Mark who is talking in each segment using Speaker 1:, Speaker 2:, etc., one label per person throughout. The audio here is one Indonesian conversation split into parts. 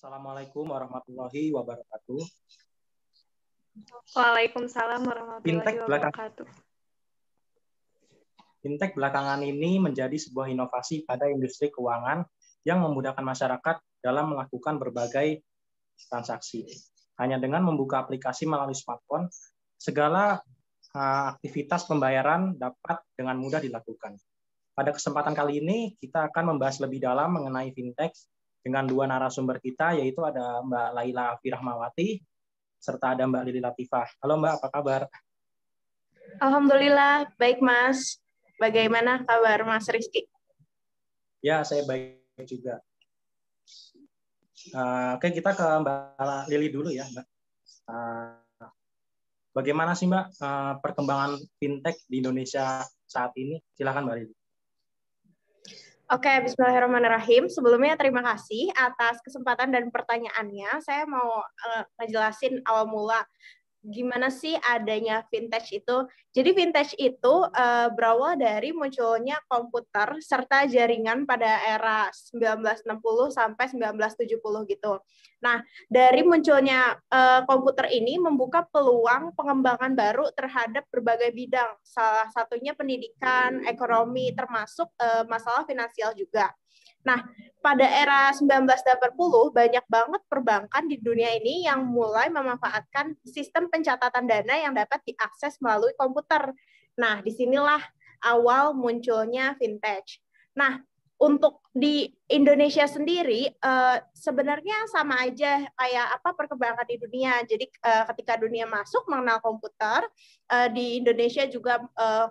Speaker 1: Assalamualaikum warahmatullahi wabarakatuh.
Speaker 2: Waalaikumsalam warahmatullahi wabarakatuh.
Speaker 1: Fintech belakangan ini menjadi sebuah inovasi pada industri keuangan yang memudahkan masyarakat dalam melakukan berbagai transaksi. Hanya dengan membuka aplikasi melalui smartphone, segala aktivitas pembayaran dapat dengan mudah dilakukan. Pada kesempatan kali ini, kita akan membahas lebih dalam mengenai fintech dengan dua narasumber kita, yaitu ada Mbak Laila Firahmawati, serta ada Mbak Lili Latifah. Halo Mbak, apa kabar?
Speaker 2: Alhamdulillah, baik Mas. Bagaimana kabar Mas Rizky?
Speaker 1: Ya, saya baik juga. Oke, kita ke Mbak Lili dulu ya, Mbak. Bagaimana sih Mbak perkembangan fintech di Indonesia saat ini? Silakan Mbak Lili.
Speaker 2: Oke, bismillahirrahmanirrahim. Sebelumnya terima kasih atas kesempatan dan pertanyaannya. Saya mau ngejelasin awal mula gimana sih adanya fintech itu. Jadi fintech itu berawal dari munculnya komputer serta jaringan pada era 1960 sampai 1970 gitu. Nah, dari munculnya komputer ini membuka peluang pengembangan baru terhadap berbagai bidang. Salah satunya pendidikan, ekonomi, termasuk masalah finansial juga. Nah, pada era 1980 banyak banget perbankan di dunia ini yang mulai memanfaatkan sistem pencatatan dana yang dapat diakses melalui komputer. Nah, disinilah awal munculnya fintech. Nah, untuk di Indonesia sendiri sebenarnya sama aja kayak apa perkembangan di dunia. Jadi ketika dunia masuk mengenal komputer, di Indonesia juga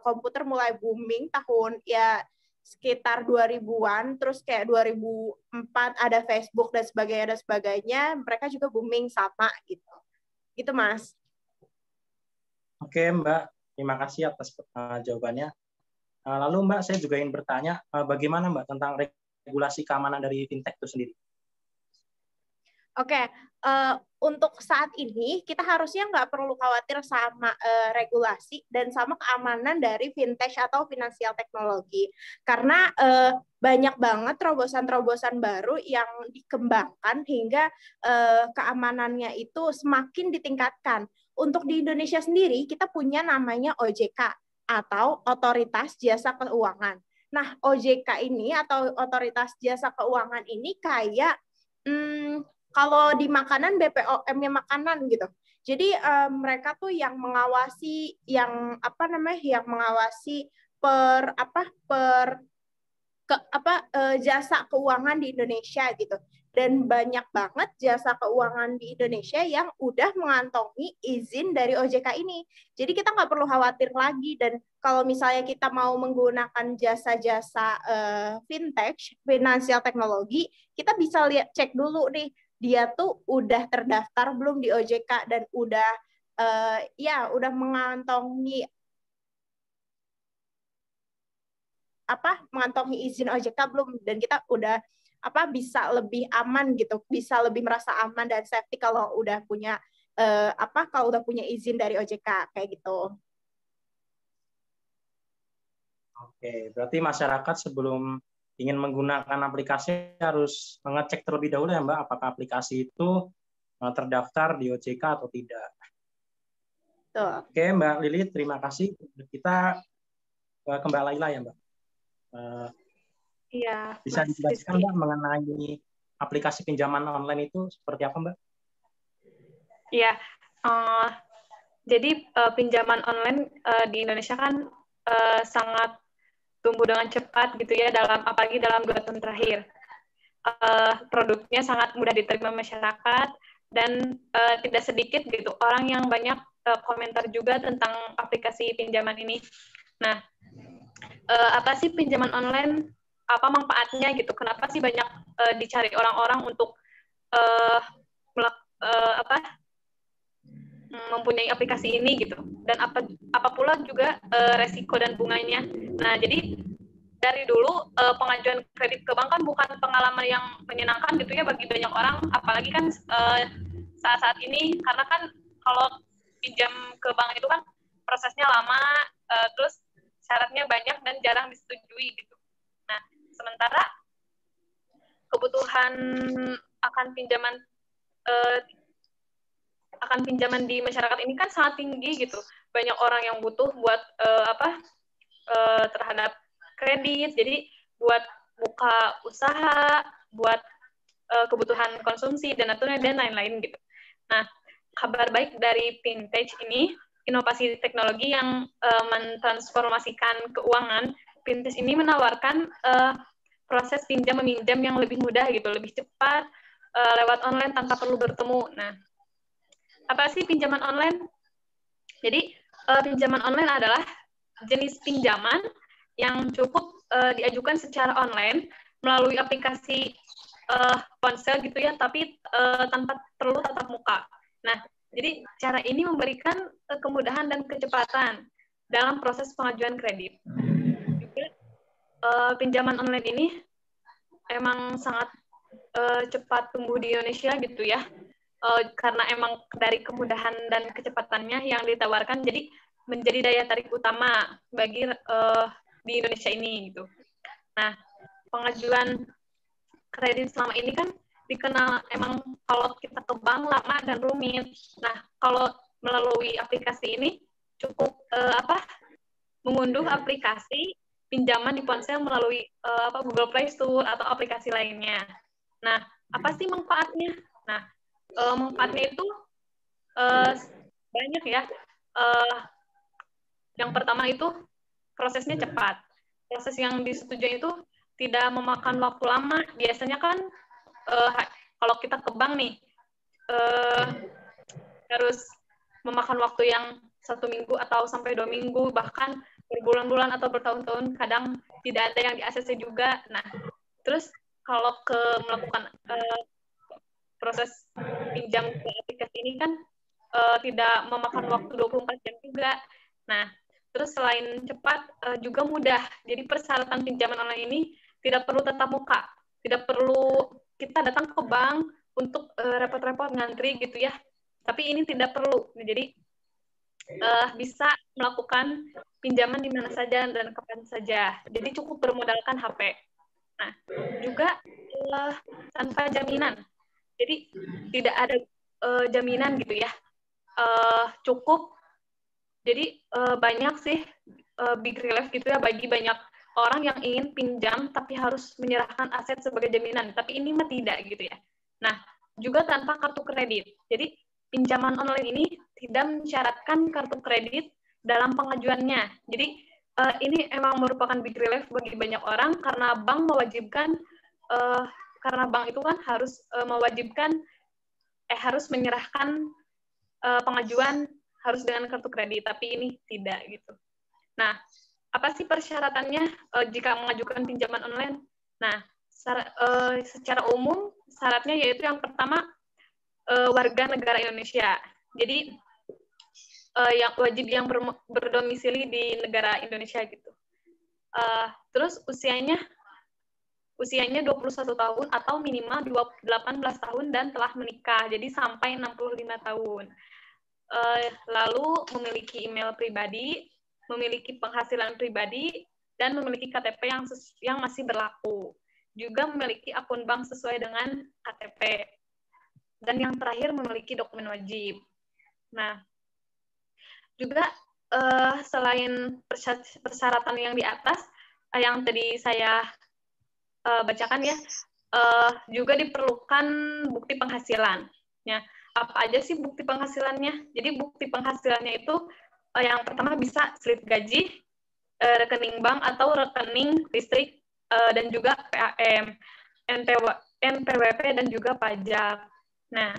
Speaker 2: komputer mulai booming tahun ya sekitar 2000-an, terus kayak 2004 ada Facebook dan sebagainya, mereka juga booming sama gitu. Gitu Mas.
Speaker 1: Oke Mbak, terima kasih atas jawabannya. Lalu Mbak, saya juga ingin bertanya, bagaimana Mbak tentang regulasi keamanan dari fintech itu sendiri?
Speaker 2: Oke, untuk saat ini kita harusnya nggak perlu khawatir sama regulasi dan sama keamanan dari fintech atau finansial teknologi. Karena banyak banget terobosan-terobosan baru yang dikembangkan hingga keamanannya itu semakin ditingkatkan. Untuk di Indonesia sendiri, kita punya namanya OJK atau Otoritas Jasa Keuangan. Nah, OJK ini atau Otoritas Jasa Keuangan ini kayak kalau di makanan BPOM-nya makanan gitu. Jadi mereka tuh yang mengawasi yang mengawasi jasa keuangan di Indonesia gitu. Dan banyak banget jasa keuangan di Indonesia yang udah mengantongi izin dari OJK ini. Jadi kita nggak perlu khawatir lagi. Dan kalau misalnya kita mau menggunakan jasa-jasa fintech, finansial teknologi, kita bisa cek dulu nih, dia tuh udah terdaftar belum di OJK dan udah mengantongi mengantongi izin OJK belum, dan kita udah bisa lebih aman gitu, bisa lebih merasa aman dan safety kalau udah punya izin dari OJK kayak gitu.
Speaker 1: Oke, berarti masyarakat sebelum ingin menggunakan aplikasi harus mengecek terlebih dahulu ya Mbak, apakah aplikasi itu terdaftar di OJK atau tidak.
Speaker 2: Tuh.
Speaker 1: Oke Mbak Lili, terima kasih. Kita ke Mbak Laila ya Mbak.
Speaker 2: Iya.
Speaker 1: Bisa dijelaskan Mbak mengenai aplikasi pinjaman online itu seperti apa Mbak?
Speaker 2: Iya. Jadi pinjaman online di Indonesia kan sangat tumbuh dengan cepat gitu ya, apalagi dalam 2 tahun terakhir. Produknya sangat mudah diterima masyarakat dan tidak sedikit gitu orang yang banyak komentar juga tentang aplikasi pinjaman ini. Nah, apa sih pinjaman online? Apa manfaatnya gitu? Kenapa sih banyak dicari orang-orang untuk mempunyai aplikasi ini gitu, dan apa pula juga resiko dan bunganya. Nah, jadi dari dulu pengajuan kredit ke bank kan bukan pengalaman yang menyenangkan gitu ya bagi banyak orang, apalagi kan saat-saat ini, karena kan kalau pinjam ke bank itu kan prosesnya lama, terus syaratnya banyak dan jarang disetujui gitu. Nah, sementara kebutuhan
Speaker 3: akan pinjaman di masyarakat ini kan sangat tinggi gitu. Banyak orang yang butuh buat terhadap kredit, jadi buat buka usaha, buat kebutuhan konsumsi dan lain-lain gitu. Nah, kabar baik dari Vintage ini, inovasi teknologi yang mentransformasikan keuangan. Vintage ini menawarkan proses pinjam meminjam yang lebih mudah gitu, lebih cepat lewat online tanpa perlu bertemu. Nah, apa sih pinjaman online? Jadi pinjaman online adalah jenis pinjaman yang cukup diajukan secara online melalui aplikasi ponsel gitu ya, tapi tanpa perlu tatap muka. Nah, jadi cara ini memberikan kemudahan dan kecepatan dalam proses pengajuan kredit. Juga pinjaman online ini emang sangat cepat tumbuh di Indonesia gitu ya, karena emang dari kemudahan dan kecepatannya yang ditawarkan, jadi menjadi daya tarik utama bagi di Indonesia ini gitu. Nah, pengajuan kredit selama ini kan dikenal emang kalau kita ke bank lama dan rumit. Nah, kalau melalui aplikasi ini cukup mengunduh aplikasi pinjaman di ponsel melalui Google Play Store atau aplikasi lainnya. Nah, apa sih manfaatnya? Nah, manfaatnya itu banyak ya. Yang pertama itu prosesnya cepat. Proses yang disetujui itu tidak memakan waktu lama. Biasanya kan kalau kita ke bank nih harus memakan waktu yang 1 minggu atau sampai 2 minggu, bahkan berbulan-bulan atau bertahun-tahun, kadang tidak ada yang di-ACC juga. Nah, terus kalau melakukan proses pinjam ke aplikasi ini kan tidak memakan waktu 24 jam juga. Nah, terus selain cepat, juga mudah. Jadi persyaratan pinjaman online ini tidak perlu tatap muka, tidak perlu kita datang ke bank untuk repot-repot ngantri gitu ya. Tapi ini tidak perlu. Jadi bisa melakukan pinjaman di mana saja dan kapan saja. Jadi cukup bermodalkan HP. Nah, juga tanpa jaminan. Jadi tidak ada jaminan gitu ya. Cukup. Jadi banyak sih big relief gitu ya bagi banyak orang yang ingin pinjam tapi harus menyerahkan aset sebagai jaminan. Tapi ini mah tidak gitu ya. Nah, juga tanpa kartu kredit. Jadi pinjaman online ini tidak mensyaratkan kartu kredit dalam pengajuannya. Jadi ini emang merupakan big relief bagi banyak orang karena bank mewajibkan karena bank itu kan harus mewajibkan harus menyerahkan pengajuan harus dengan kartu kredit, tapi ini tidak gitu. Nah, apa sih persyaratannya jika mengajukan pinjaman online? Nah, secara umum syaratnya yaitu yang pertama warga negara Indonesia. Jadi yang wajib yang berdomisili di negara Indonesia gitu. Terus usianya 21 tahun atau minimal 18 tahun dan telah menikah. Jadi sampai 65 tahun. Lalu memiliki email pribadi, memiliki penghasilan pribadi, dan memiliki KTP yang masih berlaku. Juga memiliki akun bank sesuai dengan KTP. Dan yang terakhir memiliki dokumen wajib. Nah, juga selain persyaratan yang di atas, yang tadi saya bacakan ya, juga diperlukan bukti penghasilan. Ya, apa aja sih bukti penghasilannya? Jadi bukti penghasilannya itu yang pertama bisa slip gaji, rekening bank atau rekening listrik, dan juga PAM, NPWP, dan juga pajak. Nah,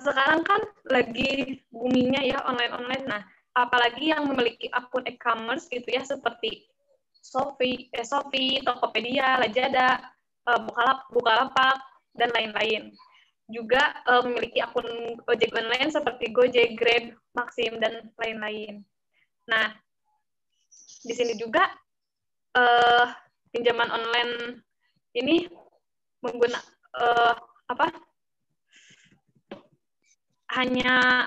Speaker 3: sekarang kan lagi boomingnya ya online-online. Nah, apalagi yang memiliki akun e-commerce gitu ya, seperti Shopee, Tokopedia, Lazada, Bukalapak, dan lain-lain. Juga memiliki akun ojek online seperti Gojek, Grab, Maxim, dan lain-lain. Nah, di sini juga pinjaman online ini hanya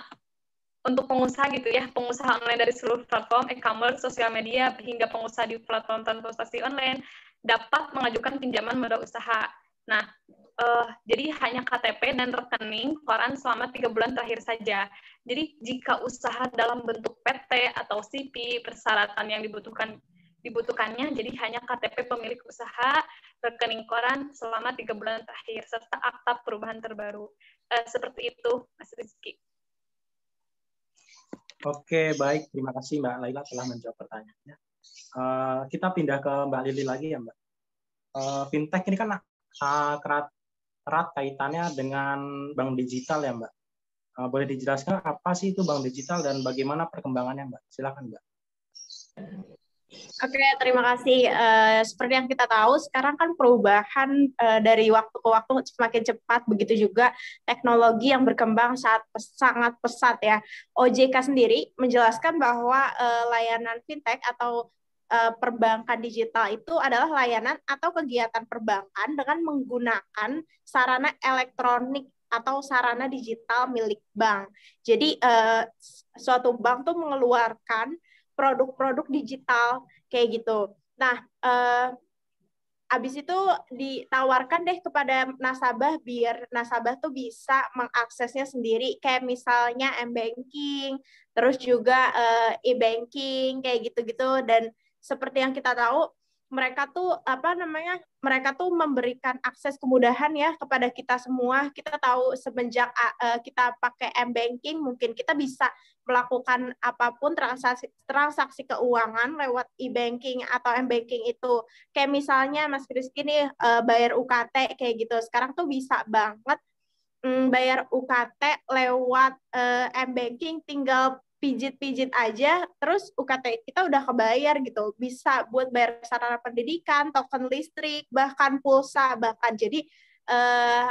Speaker 3: untuk pengusaha gitu ya, pengusaha online dari seluruh platform e-commerce, sosial media, hingga pengusaha di platform transportasi online dapat mengajukan pinjaman modal usaha. Nah, jadi hanya KTP dan rekening koran selama 3 bulan terakhir saja. Jadi jika usaha dalam bentuk PT atau CP, persyaratan yang dibutuhkannya jadi hanya KTP pemilik usaha, rekening koran selama 3 bulan terakhir, serta akta perubahan terbaru. Seperti itu, Mas Rizky.
Speaker 1: Oke, baik. Terima kasih Mbak Laila telah menjawab pertanyaannya. Kita pindah ke Mbak Lili lagi ya Mbak. Fintech ini kan erat kaitannya dengan bank digital ya Mbak. Boleh dijelaskan apa sih itu bank digital dan bagaimana perkembangannya Mbak? Silakan Mbak.
Speaker 2: Oke, terima kasih. Seperti yang kita tahu, sekarang kan perubahan dari waktu ke waktu semakin cepat, begitu juga teknologi yang berkembang sangat pesat ya. OJK sendiri menjelaskan bahwa layanan fintech atau perbankan digital itu adalah layanan atau kegiatan perbankan dengan menggunakan sarana elektronik atau sarana digital milik bank. Jadi suatu bank tuh mengeluarkan produk-produk digital kayak gitu. Nah, habis itu ditawarkan deh kepada nasabah biar nasabah tuh bisa mengaksesnya sendiri, kayak misalnya m-banking, terus juga e-banking kayak gitu-gitu. Dan seperti yang kita tahu, mereka tuh mereka tuh memberikan akses kemudahan ya kepada kita semua. Kita tahu semenjak kita pakai m-banking, mungkin kita bisa melakukan apapun transaksi keuangan lewat e-banking atau m-banking itu. Kayak misalnya Mas Rizky nih bayar UKT kayak gitu. Sekarang tuh bisa banget bayar UKT lewat m-banking, tinggal pijit-pijit aja, terus UKT kita udah kebayar gitu. Bisa buat bayar sarana pendidikan, token listrik, bahkan pulsa, bahkan. Jadi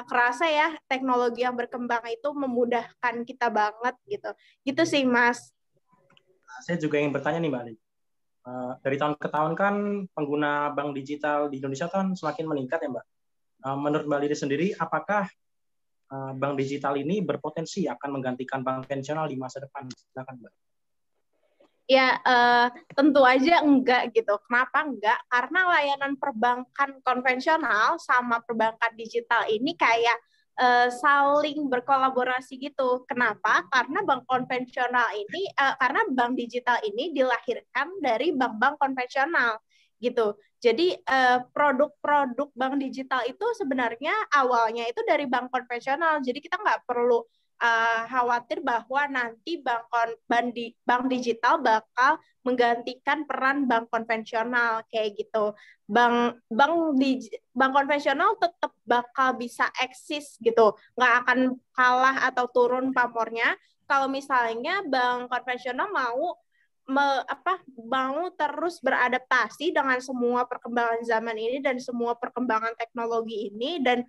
Speaker 2: kerasa ya teknologi yang berkembang itu memudahkan kita banget gitu. Gitu sih Mas.
Speaker 1: Saya juga ingin bertanya nih Mbak Ali. Dari tahun ke tahun kan pengguna bank digital di Indonesia kan semakin meningkat ya Mbak. Menurut Mbak Lili sendiri, apakah bank digital ini berpotensi akan menggantikan bank konvensional di masa depan? Silakan Mbak.
Speaker 2: Ya, tentu aja enggak gitu. Kenapa enggak? Karena layanan perbankan konvensional sama perbankan digital ini kayak saling berkolaborasi gitu. Kenapa? Karena bank konvensional ini, karena bank digital ini dilahirkan dari bank-bank konvensional gitu. Jadi produk-produk bank digital itu sebenarnya awalnya itu dari bank konvensional. Jadi kita nggak perlu khawatir bahwa nanti bank digital bakal menggantikan peran bank konvensional kayak gitu. Bank konvensional tetap bakal bisa eksis gitu, nggak akan kalah atau turun pamornya. Kalau misalnya bank konvensional mau terus beradaptasi dengan semua perkembangan zaman ini dan semua perkembangan teknologi ini, dan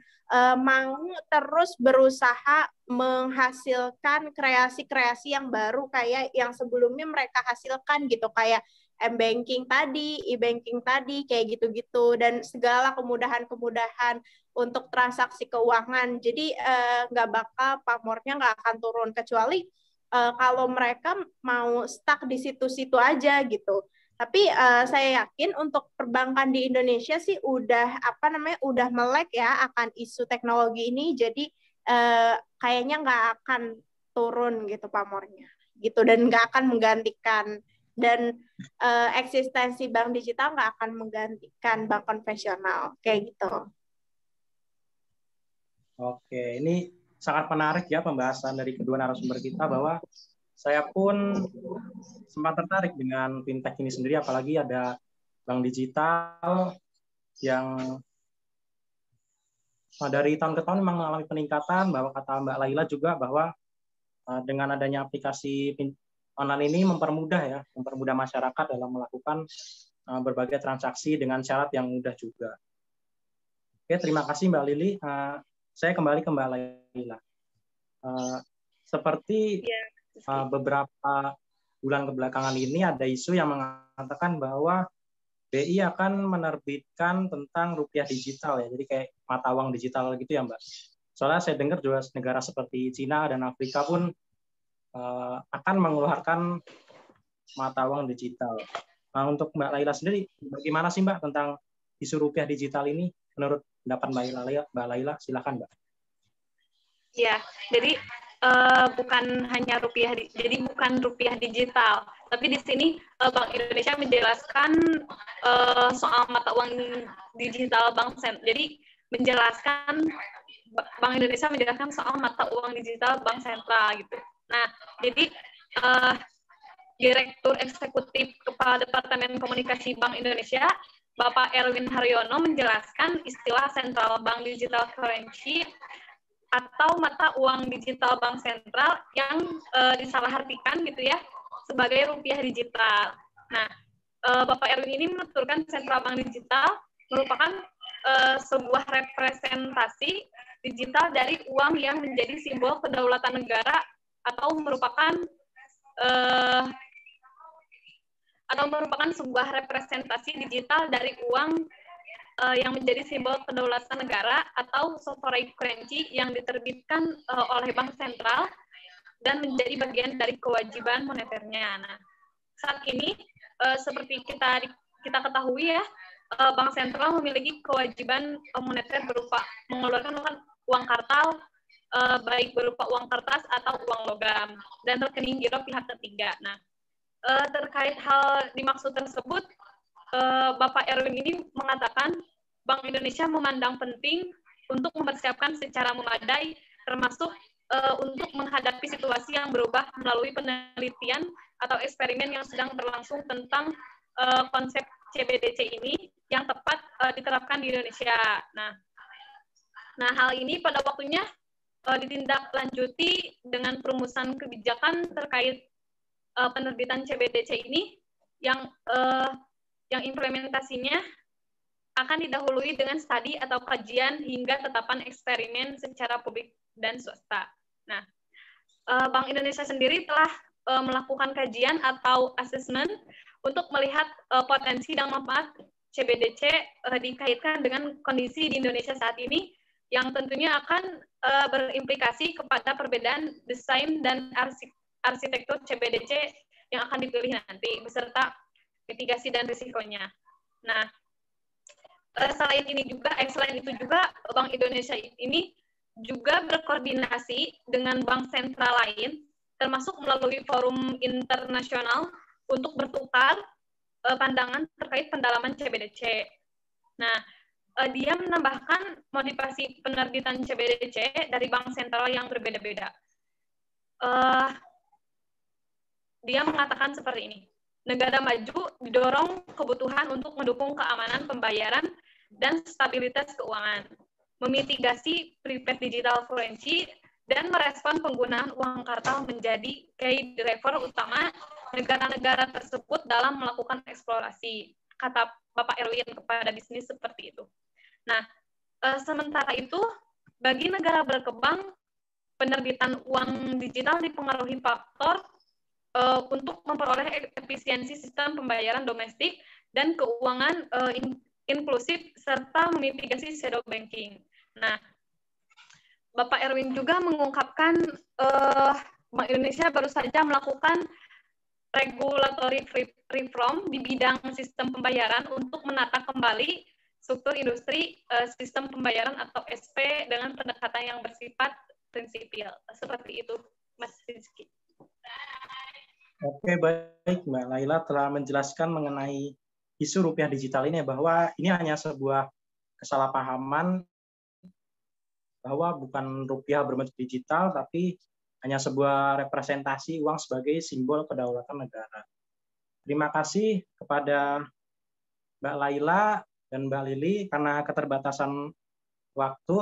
Speaker 2: mau terus berusaha menghasilkan kreasi-kreasi yang baru kayak yang sebelumnya mereka hasilkan gitu, kayak m-banking tadi, e-banking tadi, kayak gitu-gitu, dan segala kemudahan-kemudahan untuk transaksi keuangan. Jadi nggak bakal pamornya nggak akan turun, kecuali kalau mereka mau stuck di situ-situ aja gitu. Tapi saya yakin untuk perbankan di Indonesia sih udah udah melek ya akan isu teknologi ini. Jadi kayaknya nggak akan turun gitu pamornya gitu, dan nggak akan menggantikan, dan eksistensi bank digital nggak akan menggantikan bank konvensional kayak gitu.
Speaker 1: Oke, ini sangat menarik ya pembahasan dari kedua narasumber kita, bahwa saya pun sempat tertarik dengan fintech ini sendiri, apalagi ada bank digital yang dari tahun ke tahun memang mengalami peningkatan, bahwa kata Mbak Laila juga bahwa dengan adanya aplikasi online ini mempermudah masyarakat dalam melakukan berbagai transaksi dengan syarat yang mudah juga. Oke, terima kasih Mbak Lili. Saya kembali ke Mbak Laila. Seperti beberapa bulan kebelakangan ini ada isu yang mengatakan bahwa BI akan menerbitkan tentang rupiah digital ya, jadi kayak mata uang digital gitu ya Mbak. Soalnya saya dengar juga negara seperti Cina dan Afrika pun akan mengeluarkan mata uang digital. Nah, untuk Mbak Laila sendiri, bagaimana sih Mbak tentang isu rupiah digital ini? menurut pendapat Mbak Laila, silakan Mbak.
Speaker 3: Ya, jadi bukan hanya jadi bukan rupiah digital, tapi di sini Bank Indonesia menjelaskan soal mata uang digital bank sentral. Jadi Bank Indonesia menjelaskan soal mata uang digital bank sentral gitu. Nah, jadi Direktur Eksekutif Kepala Departemen Komunikasi Bank Indonesia, Bapak Erwin Haryono menjelaskan istilah Central Bank Digital Currency atau mata uang digital bank sentral yang disalahartikan gitu ya sebagai rupiah digital. Nah, Bapak Erwin ini menuturkan Central Bank Digital merupakan sebuah representasi digital dari uang yang menjadi simbol kedaulatan negara atau merupakan sebuah representasi digital dari uang yang menjadi simbol kedaulatan negara atau sovereign currency yang diterbitkan oleh bank sentral dan menjadi bagian dari kewajiban moneternya. Nah, saat ini seperti kita ketahui ya, bank sentral memiliki kewajiban moneter berupa mengeluarkan uang kartal, baik berupa uang kertas atau uang logam, dan rekening giro pihak ketiga. Nah, terkait hal dimaksud tersebut, Bapak Erwin ini mengatakan Bank Indonesia memandang penting untuk mempersiapkan secara memadai, termasuk untuk menghadapi situasi yang berubah melalui penelitian atau eksperimen yang sedang berlangsung tentang konsep CBDC ini yang tepat diterapkan di Indonesia. Nah, hal ini pada waktunya ditindaklanjuti dengan perumusan kebijakan terkait penerbitan CBDC ini yang implementasinya akan didahului dengan studi atau kajian hingga tetapan eksperimen secara publik dan swasta. Nah, Bank Indonesia sendiri telah melakukan kajian atau asesmen untuk melihat potensi dan manfaat CBDC dikaitkan dengan kondisi di Indonesia saat ini yang tentunya akan berimplikasi kepada perbedaan desain dan arsitektur CBDC yang akan dipilih nanti beserta mitigasi dan risikonya. Nah, selain itu juga Bank Indonesia ini juga berkoordinasi dengan bank sentral lain, termasuk melalui forum internasional untuk bertukar pandangan terkait pendalaman CBDC. Nah, dia menambahkan motivasi penerbitan CBDC dari bank sentral yang berbeda-beda. Dia mengatakan seperti ini. Negara maju didorong kebutuhan untuk mendukung keamanan pembayaran dan stabilitas keuangan, memitigasi prepaid digital currency, dan merespon penggunaan uang kartal menjadi key driver utama negara-negara tersebut dalam melakukan eksplorasi, kata Bapak Erwin kepada bisnis seperti itu. Nah, sementara itu, bagi negara berkembang, penerbitan uang digital dipengaruhi faktor untuk memperoleh efisiensi sistem pembayaran domestik dan keuangan inklusif serta memitigasi shadow banking. Nah, Bapak Erwin juga mengungkapkan Bank Indonesia baru saja melakukan regulatory reform di bidang sistem pembayaran untuk menata kembali struktur industri sistem pembayaran atau SP dengan pendekatan yang bersifat prinsipil. Seperti itu, Mas Rizky.
Speaker 1: Oke, baik Mbak Laila telah menjelaskan mengenai isu rupiah digital ini, bahwa ini hanya sebuah kesalahpahaman bahwa bukan rupiah berbentuk digital, tapi hanya sebuah representasi uang sebagai simbol kedaulatan negara. Terima kasih kepada Mbak Laila dan Mbak Lili karena keterbatasan waktu.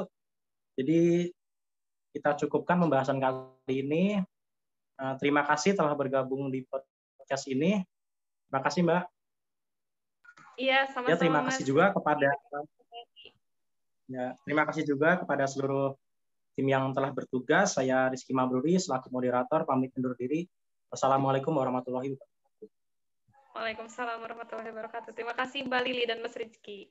Speaker 1: Jadi kita cukupkan pembahasan kali ini. Terima kasih telah bergabung di podcast ini. Terima kasih Mbak.
Speaker 3: Iya, sama-sama.
Speaker 1: Ya, terima kasih juga kepada terima kasih juga kepada seluruh tim yang telah bertugas. Saya Rizky Mabruri selaku moderator pamit undur diri. Wassalamualaikum warahmatullahi wabarakatuh.
Speaker 3: Waalaikumsalam warahmatullahi wabarakatuh. Terima kasih Mbak Lili dan Mas Rizky.